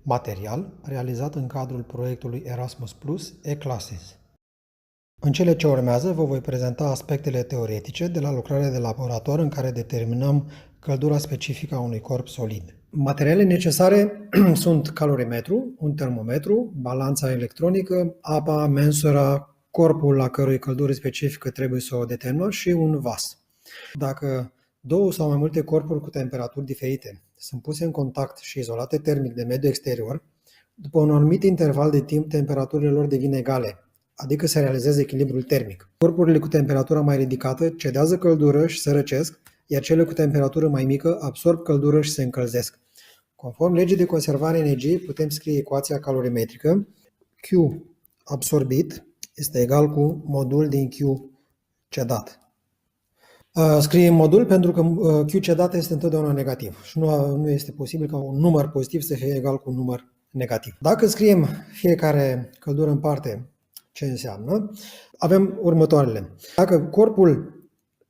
material realizat în cadrul proiectului Erasmus Plus E-Classes. În cele ce urmează vă voi prezenta aspectele teoretice de la lucrarea de laborator în care determinăm căldura specifică a unui corp solid. Materialele necesare sunt calorimetru, un termometru, balanța electronică, apa, mensura, corpul la cărui căldură specifică trebuie să o determinăm și un vas. Dacă două sau mai multe corpuri cu temperaturi diferite sunt puse în contact și izolate termic de mediul exterior, după un anumit interval de timp temperaturile lor devin egale, adică se realizează echilibrul termic. Corpurile cu temperatură mai ridicată cedează căldură și se răcesc, iar cele cu temperatură mai mică absorb căldură și se încălzesc. Conform legii de conservare a energiei, putem scrie ecuația calorimetrică. Q absorbit este egal cu modul din Q cedat. Scriem modul pentru că Q cedat este întotdeauna negativ și nu este posibil ca un număr pozitiv să fie egal cu un număr negativ. Dacă scriem fiecare căldură în parte, ce înseamnă? Avem următoarele. Dacă corpul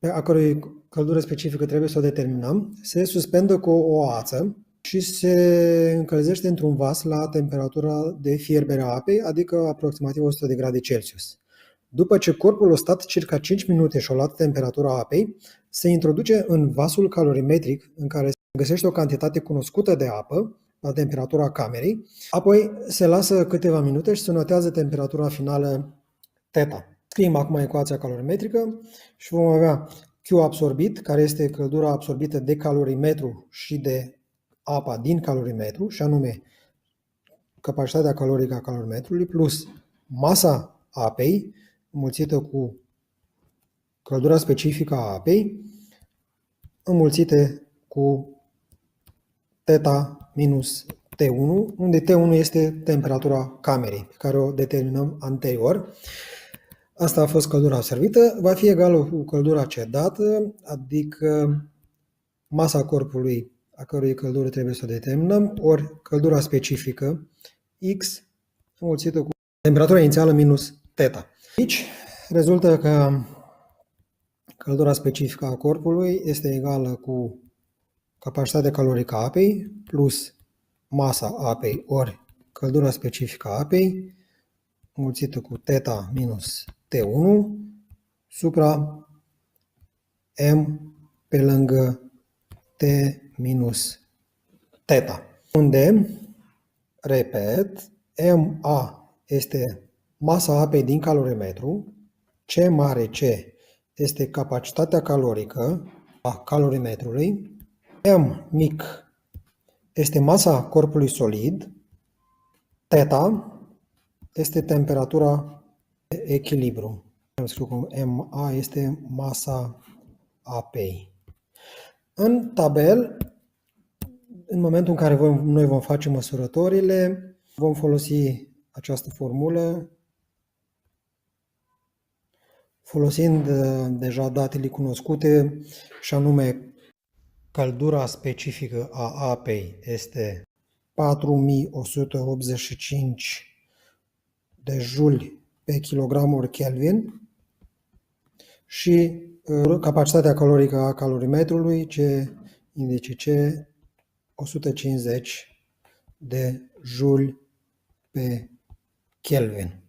a cărui căldură specifică trebuie să o determinăm, se suspendă cu o ață și se încălzește într-un vas la temperatura de fierbere a apei, adică aproximativ 100 de grade Celsius. După ce corpul a stat circa 5 minute și a luat temperatura apei, se introduce în vasul calorimetric în care se găsește o cantitate cunoscută de apă la temperatura camerei, apoi se lasă câteva minute și se notează temperatura finală θ. Scriem acum ecuația calorimetrică și vom avea Q absorbit, care este căldura absorbită de calorimetru și de apa din calorimetru, și anume capacitatea calorică a calorimetrului, plus masa apei, înmulțită cu căldura specifică a apei, înmulțite cu θ minus T1, unde T1 este temperatura camerei, pe care o determinăm anterior. Asta a fost căldura absorbită, va fi egală cu căldura cedată, adică masa corpului a cărui căldură trebuie să o determinăm, ori căldura specifică X înmulțită cu temperatura inițială minus θ. Aici rezultă că căldura specifică a corpului este egală cu capacitatea calorică a apei plus masa apei ori căldura specifică a apei înmulțită cu θ minus T1 supra M pe lângă T minus θ, unde, repet, MA este masa apei din calorimetru, C mare C este capacitatea calorică a calorimetrului, M mic este masa corpului solid, θ este temperatura de echilibru. Am scris cum MA este masa apei. În tabel, în momentul în care noi vom face măsurătorile, vom folosi această formulă folosind deja datele cunoscute, și anume căldura specifică a apei este 4185 de juli pe kilogram ori Kelvin și capacitatea calorică a calorimetrului, indice C, 150 de juli pe Kelvin.